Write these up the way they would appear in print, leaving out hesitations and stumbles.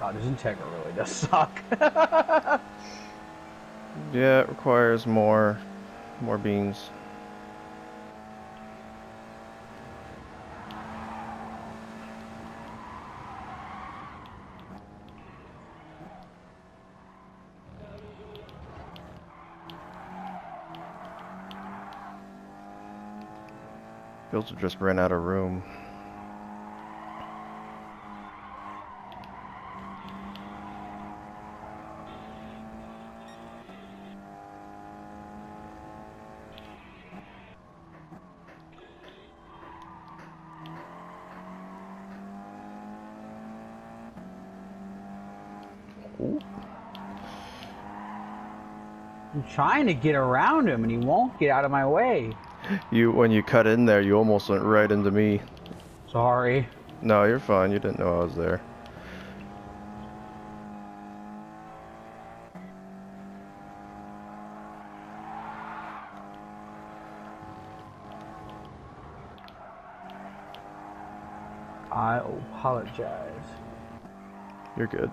God, this Integra really does suck. Yeah, it requires more beans. Filter just ran out of room. Ooh. I'm trying to get around him and he won't get out of my way. When you cut in there, you almost went right into me. Sorry. No, you're fine. You didn't know I was there. I apologize. You're good.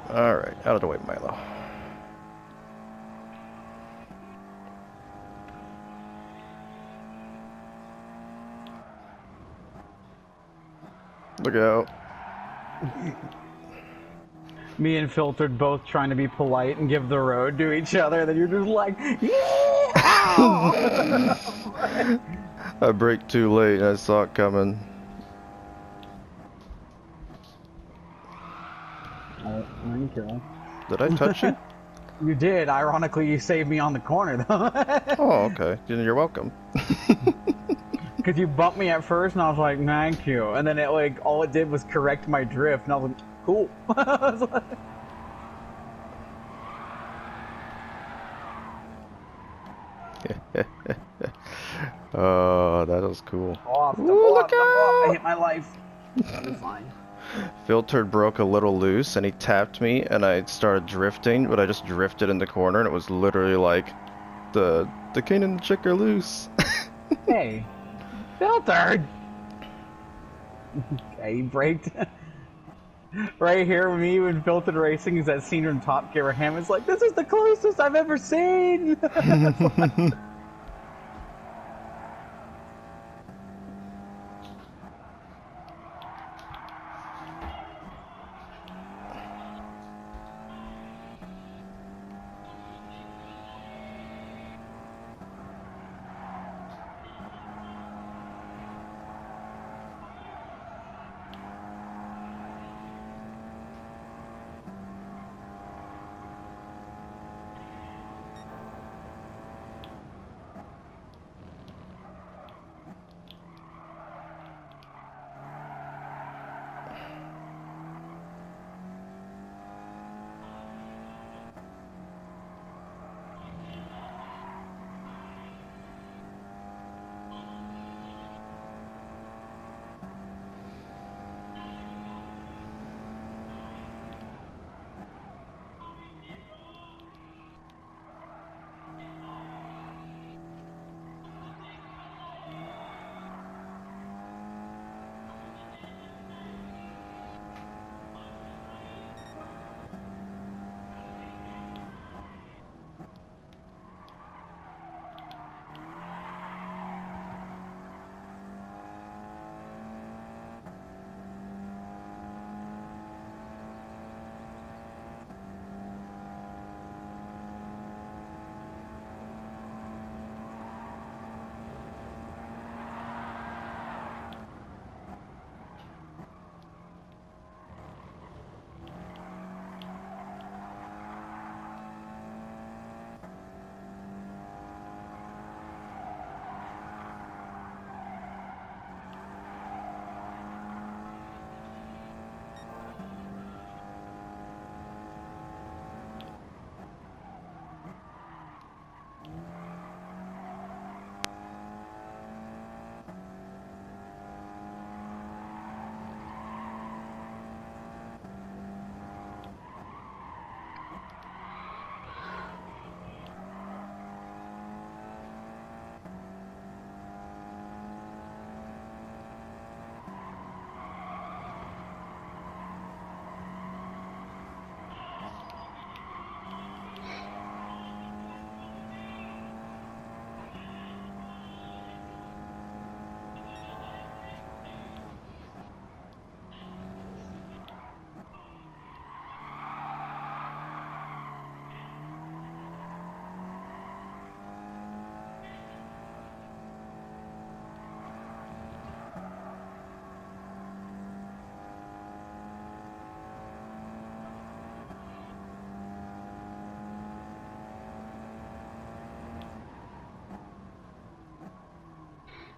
Alright, out of the way, Milo. Look out. Me and Filtered both trying to be polite and give the road to each other, then you're just like, yeah! I braked too late. I saw it coming. Oh, thank you. Did I touch you? You did. Ironically, you saved me on the corner, though. Oh, okay. You're welcome. Because you bumped me at first, and I was like, thank you. And then all it did was correct my drift, and I was like, cool. Oh, that was cool. Look out! I hit my life. That was fine. Filtered broke a little loose, and he tapped me, and I started drifting, but I just drifted in the corner, and it was literally like, the king and the chick are loose. Hey, Filtered! Okay, he braked. Right here, me when Filtered Racing is that scene from Top Gear where Hammond's like, this is the closest I've ever seen!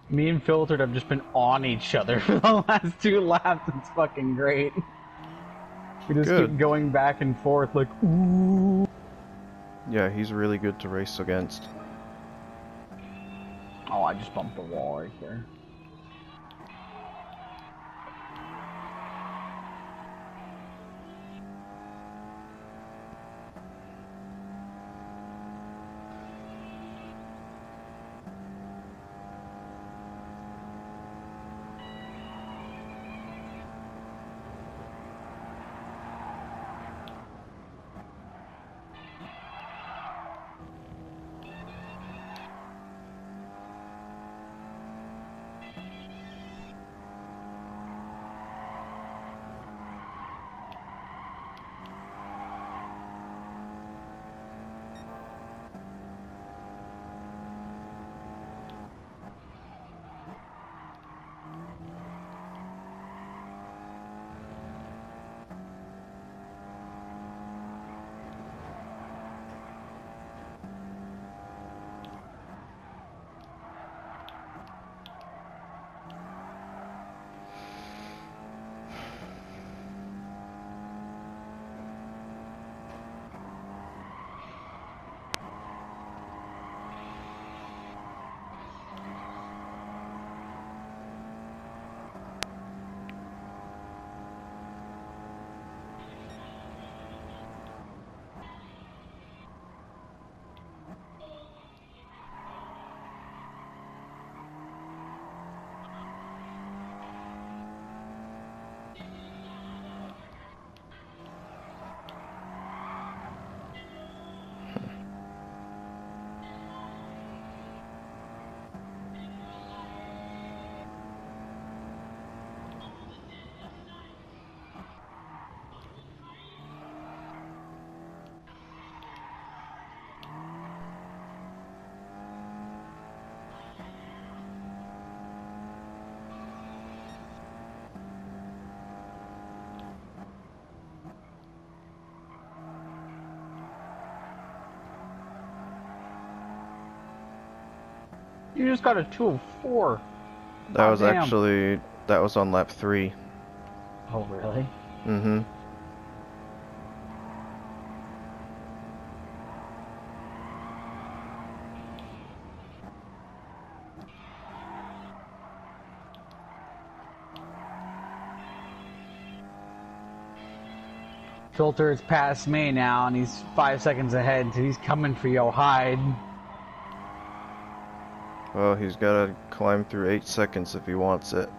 Me and Filtered have just been on each other for the last 2 laps. It's fucking great. We just Good. keep going back and forth like, ooh. Yeah, he's really good to race against. Oh, I just bumped the wall right there. You just got a 204. That was actually, that was on lap 3. Oh, really? Mm-hmm. Filter is past me now, and he's 5 seconds ahead, so he's coming for yo hide. Well, he's gotta climb through 8 seconds if he wants it.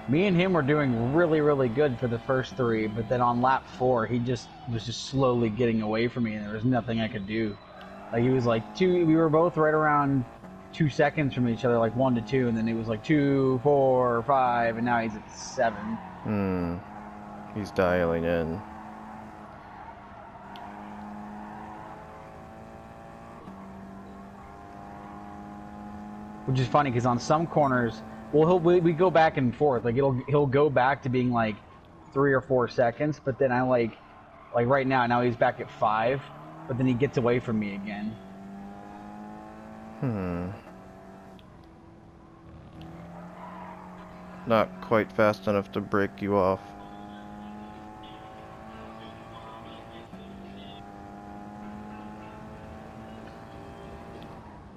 Me and him were doing really, really good for the first 3, but then on lap 4, he just was just slowly getting away from me, and there was nothing I could do. Like, he was like 2, we were both right around 2 seconds from each other, like 1 to 2, and then it was like 2, 4, 5, and now he's at 7. He's dialing in. Which is funny, because on some corners, well, we go back and forth. Like, he'll go back to being like 3 or 4 seconds, but then I like right now he's back at 5, but then he gets away from me again. Not quite fast enough to break you off.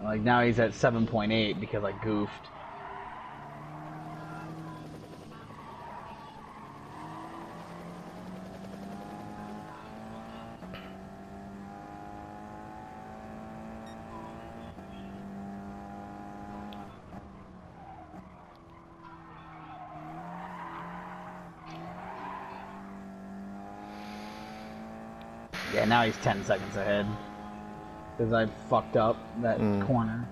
Like, now he's at 7.8 because I goofed. Yeah, now he's 10 seconds ahead. Because I fucked up that corner.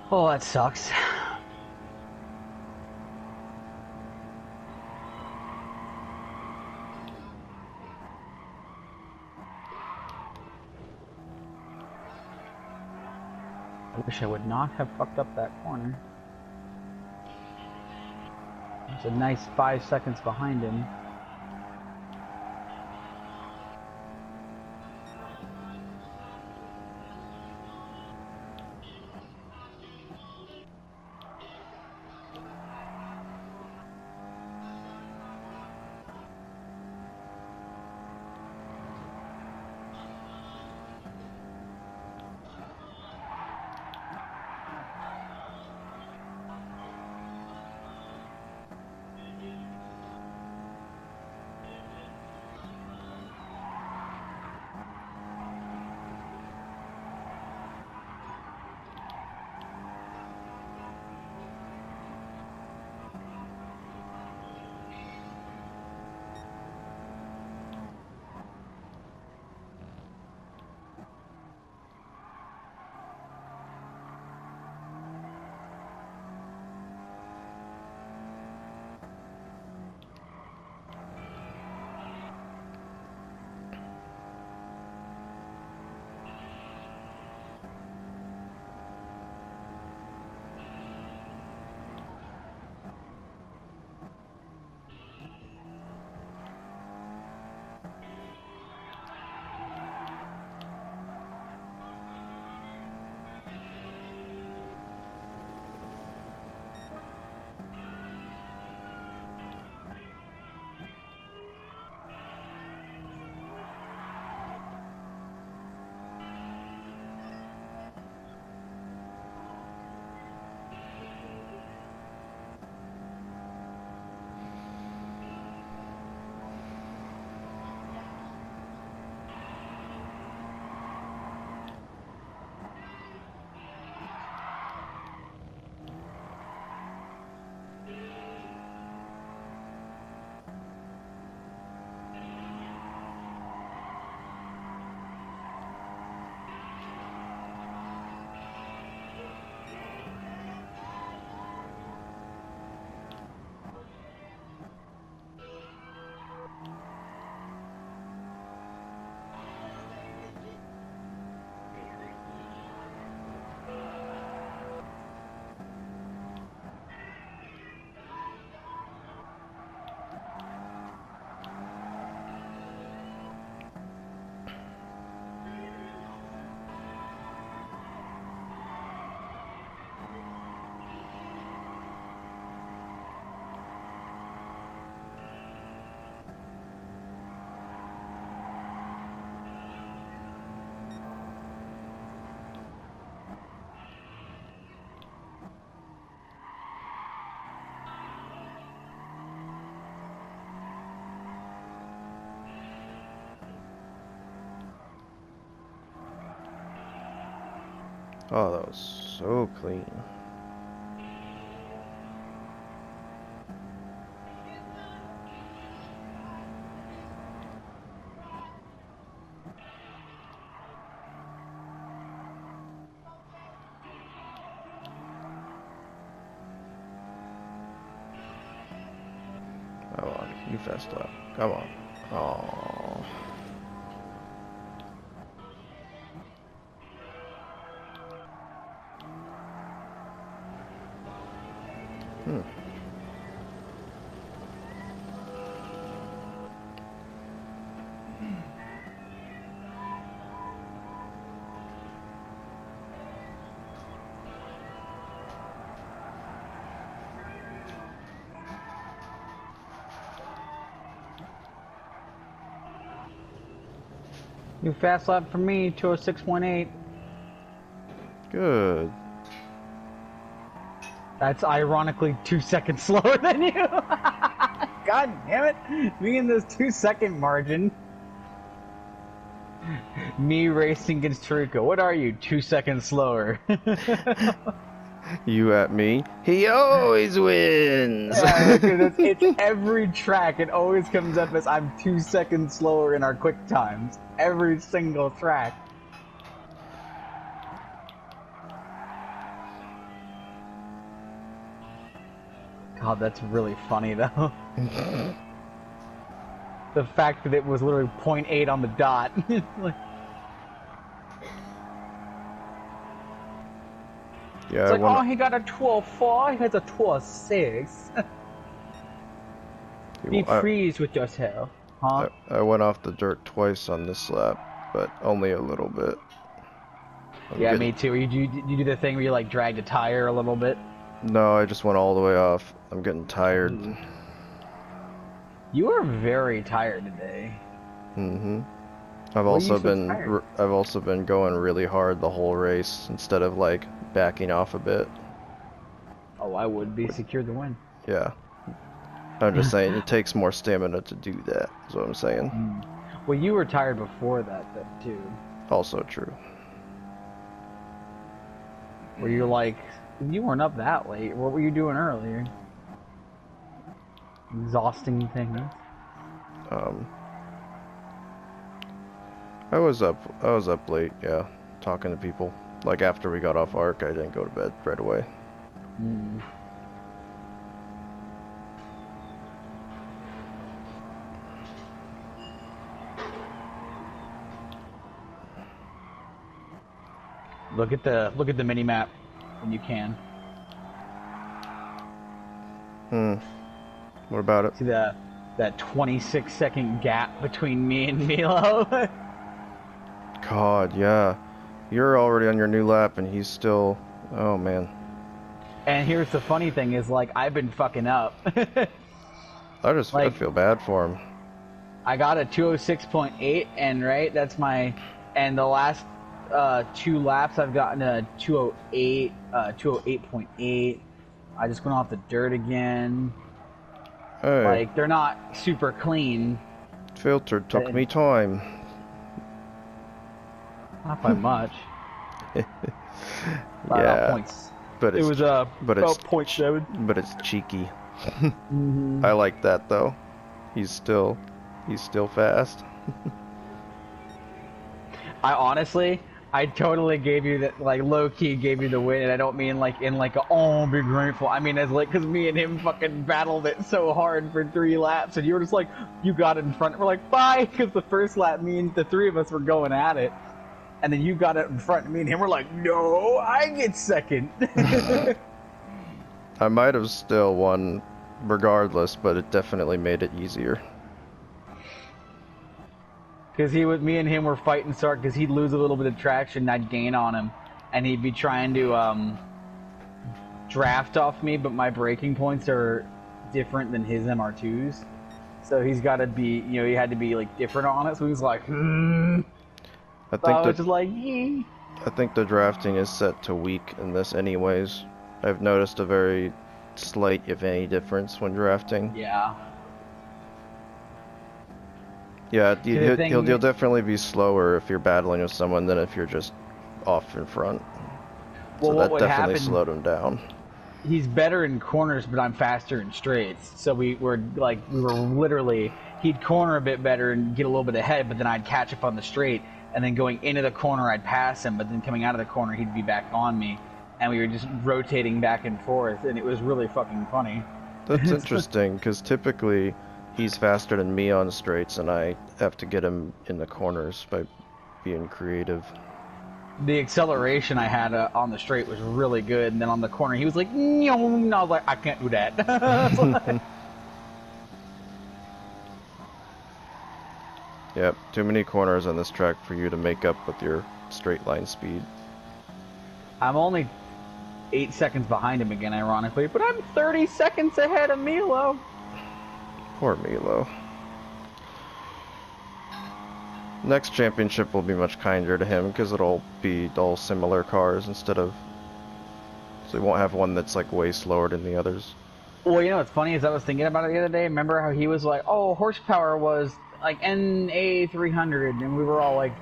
Oh, that sucks. I wish I would not have fucked up that corner. It's a nice 5 seconds behind him. Oh, that was so clean. Come on, you fast up. Come on. Oh. New fast lap for me, 206.8. Good. That's ironically 2 seconds slower than you. God damn it. Me in this 2 second margin. Me racing against Tarico. What are you? 2 seconds slower. You at me? He always wins! Yeah, because it's every track. It always comes up as I'm 2 seconds slower in our quick times. Every single track. God, that's really funny though. The fact that it was literally 0.8 on the dot. Like, Yeah, it's like, oh, he got a 12.4, he has a 12.6. Be pleased with yourself, huh? I went off the dirt twice on this lap, but only a little bit. Yeah, me too. You do the thing where you like drag the tire a little bit? No, I just went all the way off. I'm getting tired. Ooh. You are very tired today. Mm-hmm. I've also been going really hard the whole race instead of like backing off a bit. Oh, I would be secure the win. Yeah. I'm just saying it takes more stamina to do that, is what I'm saying. Well, you were tired before that, then, too. Also true. Where you're like, you weren't up that late. What were you doing earlier? Exhausting things. I was up late, yeah, talking to people. Like after we got off ARC, I didn't go to bed right away. Look at the mini map when you can. What about it? See that 26-second gap between me and Milo? God, yeah. You're already on your new lap and he's still... Oh, man. And here's the funny thing is, like, I've been fucking up. I feel bad for him. I got a 206.8 and right, that's my... And the last 2 laps I've gotten a 208, 208.8. I just went off the dirt again. Hey. Like, they're not super clean. Filter took me time. Not by much. Yeah, points. But it was about 0.7. But it's cheeky. I like that though. He's still fast. I totally gave you that, like, low-key gave you the win, and I don't mean like in like a, oh, be grateful. I mean as like, cause me and him fucking battled it so hard for 3 laps, and you were just like, you got in front. We're like, bye, cause the first lap, me and the 3 of us were going at it, and then you got it in front of me and him. We're like, no, I get second. I might have still won regardless, but it definitely made it easier. Because me and him were fighting start, because he'd lose a little bit of traction and I'd gain on him. And he'd be trying to draft off me, but my braking points are different than his MR2s. So he's got to be, you know, he had to be like different on it. So he was like, I was just like, I think the drafting is set to weak in this anyways. I've noticed a very slight, if any, difference when drafting. Yeah. Yeah, you'll definitely be slower if you're battling with someone than if you're just off in front. Well, so that definitely slowed him down. He's better in corners, but I'm faster in straights. So we were literally, he'd corner a bit better and get a little bit ahead, but then I'd catch up on the straight, and then going into the corner I'd pass him, but then coming out of the corner he'd be back on me, and we were just rotating back and forth, and it was really fucking funny. That's interesting, because typically he's faster than me on straights, and I have to get him in the corners by being creative. The acceleration I had on the straight was really good, and then on the corner he was like, no, and I was like, I can't do that. Yep, too many corners on this track for you to make up with your straight line speed. I'm only 8 seconds behind him again, ironically, but I'm 30 seconds ahead of Milo. Poor Milo. Next championship will be much kinder to him because it'll be all similar cars instead of... So we won't have one that's like way slower than the others. Well, you know what's funny is I was thinking about it the other day. Remember how he was like, oh, horsepower was like NA 300, and we were all like,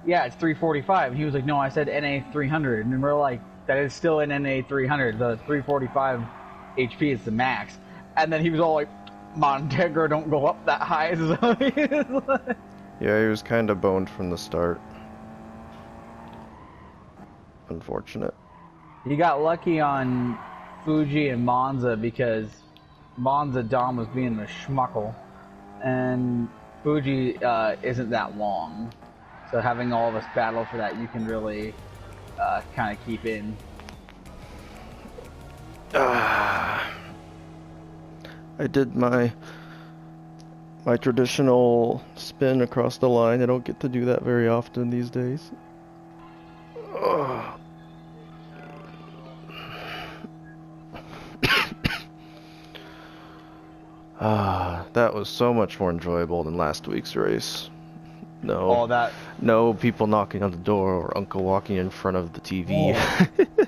yeah, it's 345. And he was like, no, I said NA 300. And we're like, that is still an NA 300. The 345 HP is the max. And then he was all like, Montegro don't go up that high. Yeah, he was kind of boned from the start. Unfortunate. He got lucky on Fuji and Monza because Monza Dom was being the schmuckle, and Fuji isn't that long, so having all of us battle for that, you can really kind of keep in. I did my My traditional spin across the line. I don't get to do that very often these days. Ugh. That was so much more enjoyable than last week's race. All that. No people knocking on the door or uncle walking in front of the TV. Oh.